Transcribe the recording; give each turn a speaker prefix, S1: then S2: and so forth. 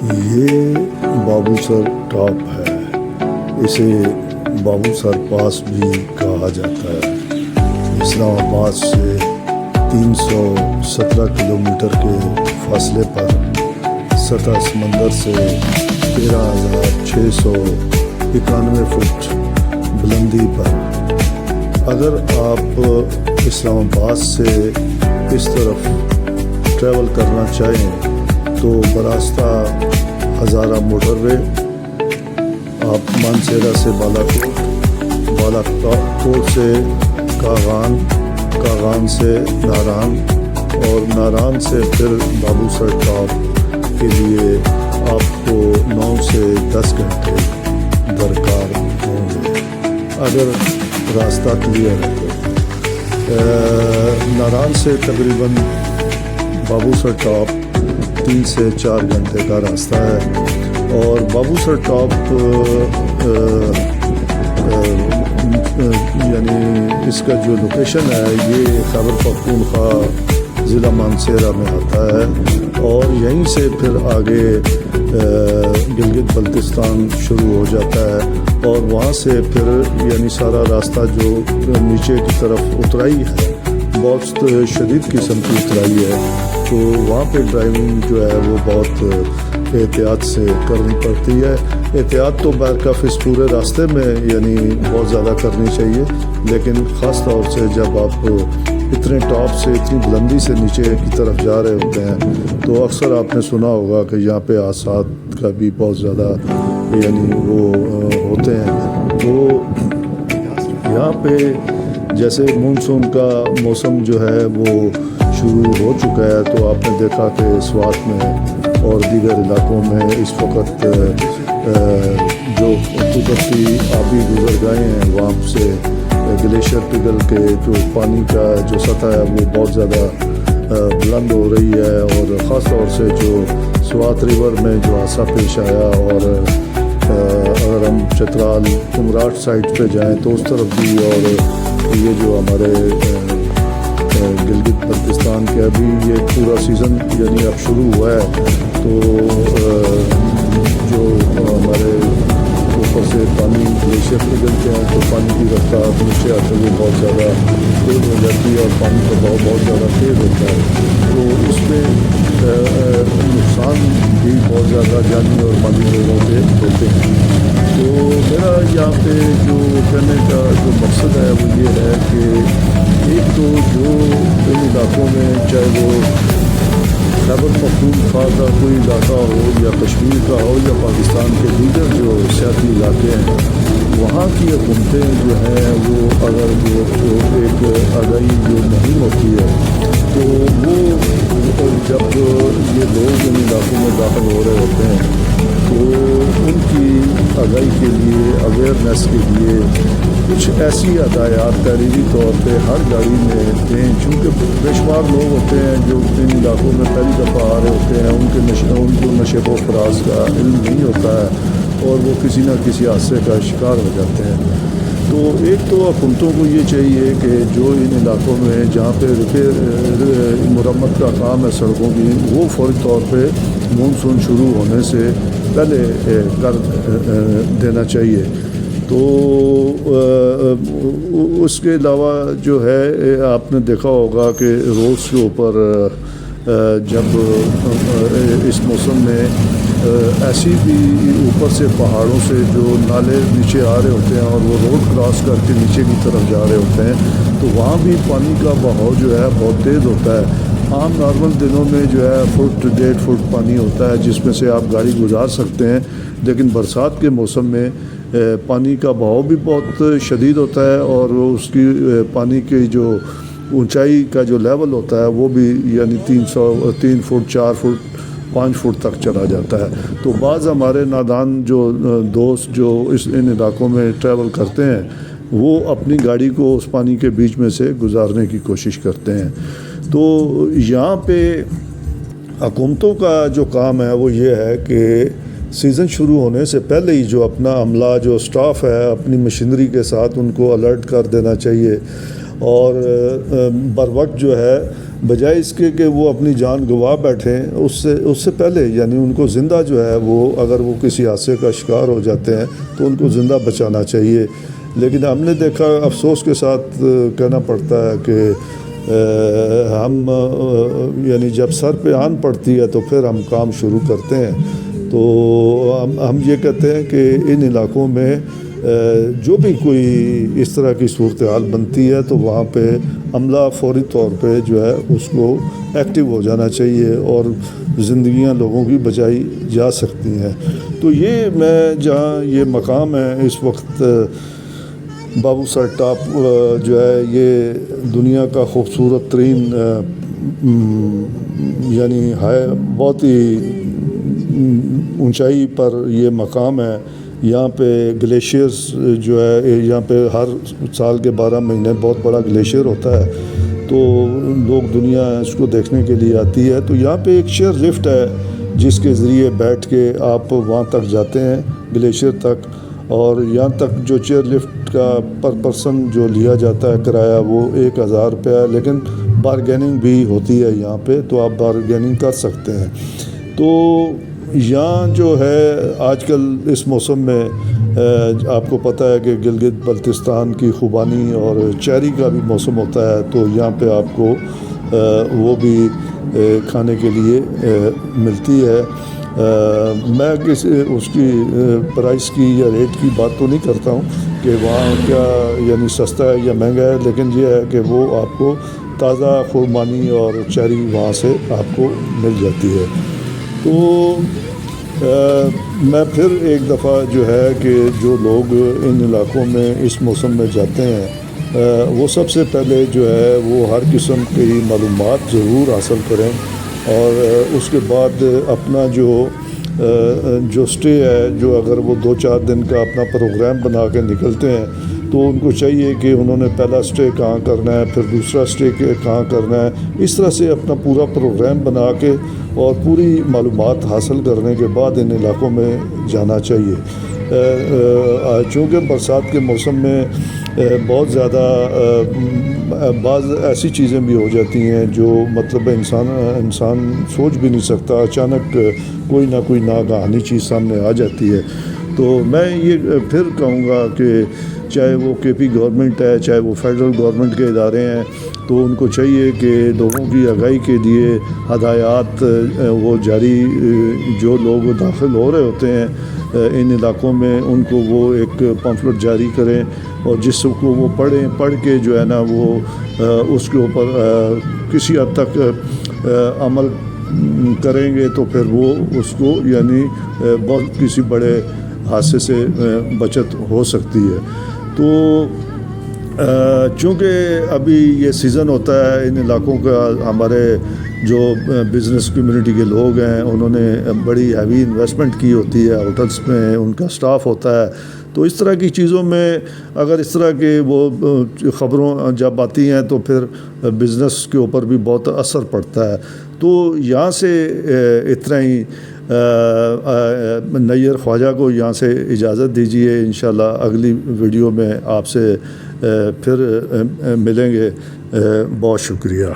S1: یہ بابو سر ٹاپ ہے، اسے بابو سر پاس بھی کہا جاتا ہے۔ اسلام آباد سے 317 کلومیٹر کے فاصلے پر سطح سمندر سے 13,691 فٹ بلندی پر۔ اگر آپ اسلام آباد سے اس طرف ٹریول کرنا چاہیں تو براستہ ہزارہ موٹر وے آپ مانسیرا سے بالاکوٹ سے کاغان، کاغان سے ناران اور ناران سے پھر بابو سر ٹاپ کے لیے آپ کو 9 سے 10 گھنٹے درکار ہوں گے اگر راستہ کلیئر ہے تو۔ ناران سے تقریباً بابو سر ٹاپ 3 سے 4 گھنٹے کا راستہ ہے، اور بابو سر ٹاپ یعنی اس کا جو لوکیشن ہے یہ خیبر پختونخوا ضلع مانسیرا میں آتا ہے، اور یہیں سے پھر آگے گلگت بلتستان شروع ہو جاتا ہے، اور وہاں سے پھر یعنی سارا راستہ جو نیچے کی طرف اترائی ہے، بہت شدید قسم کی اترائی ہے، تو وہاں پہ ڈرائیونگ جو ہے وہ بہت احتیاط سے کرنی پڑتی ہے۔ احتیاط تو برکف اس پورے راستے میں یعنی بہت زیادہ کرنی چاہیے، لیکن خاص طور سے جب آپ اتنے ٹاپ سے اتنی بلندی سے نیچے کی طرف جا رہے ہوتے ہیں تو اکثر آپ نے سنا ہوگا کہ یہاں پہ حادثات کا بھی بہت زیادہ یعنی وہ ہوتے ہیں۔ تو یہاں پہ جیسے مونسون کا موسم جو ہے وہ شروع ہو چکا ہے، تو آپ نے دیکھا کہ سوات میں اور دیگر علاقوں میں اس وقت جو قدرتی آبی گزرگاہیں ہیں وہاں سے گلیشیئر پگھل کے جو پانی کا جو سطح ہے وہ بہت زیادہ بلند ہو رہی ہے، اور خاص طور سے جو سوات ریور میں جو حادثہ پیش آیا، اور اگر ہم چترال کمراٹ سائڈ پہ جائیں تو اس طرف بھی، اور یہ جو ہمارے گلگت بلتستان کے ابھی یہ پورا سیزن یعنی اب شروع ہوا ہے، تو جو ہمارے اوپر سے پانی گلیشیئر پگھلتے ہیں تو پانی کی رفتار نیچے آتے ہوئے بہت زیادہ تیز ہو جاتی ہے، اور پانی کا بہاؤ بہت زیادہ تیز ہوتا ہے، تو اس میں نقصان بھی بہت زیادہ جانی اور مالی لوگوں کے ہوتے ہیں۔ تو میرا یہاں پہ جو کہنے کا جو مقصد ہے وہ یہ ہے کہ ایک تو جو ان علاقوں میں چاہے وہ خیبر پختونخوا کا کوئی علاقہ ہو یا کشمیر کا ہو یا پاکستان کے دیگر جو سیاحتی علاقے ہیں، وہاں کی حکومتیں جو ہیں وہ اگر جو ایک آگاہی جو مہم ہوتی ہے تو وہ جب یہ لوگ ان علاقوں میں داخل ہو رہے ہوتے ہیں تو ان کی آگاہی کے لیے، اویئرنیس کے لیے کچھ ایسی ہدایات تحریری طور پہ ہر گاڑی میں دیں، چونکہ بے شمار لوگ ہوتے ہیں جو ان علاقوں میں پہلی دفعہ آ رہے ہوتے ہیں، ان کو نشے و فراز کا علم نہیں ہوتا ہے اور وہ کسی نہ کسی حادثے کا شکار ہو جاتے ہیں۔ تو ایک تو حکومتوں کو یہ چاہیے کہ جو ان علاقوں میں جہاں پہ مرمت کا کام ہے سڑکوں کی، وہ فوری طور پہ مونسون شروع ہونے سے پہلے کر دینا چاہیے۔ تو اس کے علاوہ جو ہے آپ نے دیکھا ہوگا کہ روڈس کے اوپر جب اس موسم میں ایسی بھی اوپر سے پہاڑوں سے جو نالے نیچے آ رہے ہوتے ہیں اور وہ روڈ کراس کر کے نیچے کی طرف جا رہے ہوتے ہیں، تو وہاں بھی پانی کا بہاؤ جو ہے بہت تیز ہوتا ہے۔ عام نارمل دنوں میں جو ہے 1.5 فٹ پانی ہوتا ہے جس میں سے آپ گاڑی گزار سکتے ہیں، لیکن برسات کے موسم میں پانی کا بہاؤ بھی بہت شدید ہوتا ہے، اور اس کی پانی کی جو اونچائی کا جو لیول ہوتا ہے وہ بھی یعنی 3 فٹ 4 فٹ 5 فٹ تک چلا جاتا ہے۔ تو بعض ہمارے نادان جو دوست جو ان علاقوں میں ٹریول کرتے ہیں وہ اپنی گاڑی کو اس پانی کے بیچ میں سے گزارنے کی کوشش کرتے ہیں۔ تو یہاں پہ حکومتوں کا جو کام ہے وہ یہ ہے کہ سیزن شروع ہونے سے پہلے ہی جو اپنا عملہ جو سٹاف ہے اپنی مشینری کے ساتھ ان کو الرٹ کر دینا چاہیے، اور بر وقت جو ہے بجائے اس کے کہ وہ اپنی جان گنوا بیٹھیں، اس سے پہلے یعنی ان کو زندہ جو ہے وہ اگر وہ کسی حادثے کا شکار ہو جاتے ہیں تو ان کو زندہ بچانا چاہیے۔ لیکن ہم نے دیکھا، افسوس کے ساتھ کہنا پڑتا ہے کہ ہم یعنی جب سر پہ آن پڑتی ہے تو پھر ہم کام شروع کرتے ہیں۔ تو ہم یہ کہتے ہیں کہ ان علاقوں میں جو بھی کوئی اس طرح کی صورتحال بنتی ہے تو وہاں پہ عملہ فوری طور پہ جو ہے اس کو ایکٹیو ہو جانا چاہیے اور زندگیاں لوگوں کی بچائی جا سکتی ہیں۔ تو یہ میں جہاں یہ مقام ہے اس وقت، بابو سر ٹاپ جو ہے یہ دنیا کا خوبصورت ترین یعنی ہے، بہت ہی اونچائی پر یہ مقام ہے۔ یہاں پہ گلیشیئرز جو ہے، یہاں پہ ہر سال کے 12 مہینے بہت بڑا گلیشیئر ہوتا ہے، تو لوگ دنیا اس کو دیکھنے کے لیے آتی ہے۔ تو یہاں پہ ایک چیئر لفٹ ہے جس کے ذریعے بیٹھ کے آپ وہاں تک جاتے ہیں گلیشیئر تک، اور یہاں تک جو چیئر لفٹ کا پر پرسن جو لیا جاتا ہے کرایہ وہ 1000 روپیہ ہے، لیکن بارگیننگ بھی ہوتی ہے یہاں پہ، تو آپ بارگیننگ کر سکتے ہیں۔ تو یہاں جو ہے آج کل اس موسم میں آپ کو پتہ ہے کہ گلگت بلتستان کی خوبانی اور چیری کا بھی موسم ہوتا ہے، تو یہاں پہ آپ کو وہ بھی کھانے کے لیے ملتی ہے۔ میں اس کی پرائس کی یا ریٹ کی بات تو نہیں کرتا ہوں کہ وہاں کیا یعنی سستا ہے یا مہنگا ہے، لیکن یہ ہے کہ وہ آپ کو تازہ خوبانی اور چیری وہاں سے آپ کو مل جاتی ہے۔ تو میں پھر ایک دفعہ جو ہے کہ جو لوگ ان علاقوں میں اس موسم میں جاتے ہیں وہ سب سے پہلے جو ہے وہ ہر قسم کی معلومات ضرور حاصل کریں، اور اس کے بعد اپنا جو سٹے ہے، جو اگر وہ 2-4 دن کا اپنا پروگرام بنا کے نکلتے ہیں تو ان کو چاہیے کہ انہوں نے پہلا سٹے کہاں کرنا ہے، پھر دوسرا سٹے کہاں کرنا ہے، اس طرح سے اپنا پورا پروگرام بنا کے اور پوری معلومات حاصل کرنے کے بعد ان علاقوں میں جانا چاہیے۔ چونکہ برسات کے موسم میں بہت زیادہ بعض ایسی چیزیں بھی ہو جاتی ہیں جو مطلب انسان سوچ بھی نہیں سکتا، اچانک کوئی نہ کوئی ناگہانی چیز سامنے آ جاتی ہے۔ تو میں یہ پھر کہوں گا کہ چاہے وہ کے پی گورنمنٹ ہے، چاہے وہ فیڈرل گورنمنٹ کے ادارے ہیں، تو ان کو چاہیے کہ لوگوں کی آگاہی کے لیے ہدایات وہ جاری، جو لوگ داخل ہو رہے ہوتے ہیں ان علاقوں میں، ان کو وہ ایک پمفلٹ جاری کریں، اور جس کو وہ پڑھ کے جو ہے نا وہ اس کے اوپر کسی حد تک عمل کریں گے تو پھر وہ اس کو یعنی بہت کسی بڑے حادثے سے بچت ہو سکتی ہے۔ تو چونکہ ابھی یہ سیزن ہوتا ہے ان علاقوں کا، ہمارے جو بزنس کمیونٹی کے لوگ ہیں انہوں نے بڑی ہیوی انویسٹمنٹ کی ہوتی ہے، ہوٹلس میں ان کا سٹاف ہوتا ہے، تو اس طرح کی چیزوں میں اگر اس طرح کے وہ خبروں جب آتی ہیں تو پھر بزنس کے اوپر بھی بہت اثر پڑتا ہے۔ تو یہاں سے اتنا ہی، نیر خواجہ کو یہاں سے اجازت دیجیے، انشاءاللہ اگلی ویڈیو میں آپ سے پھر ملیں گے۔ بہت شکریہ۔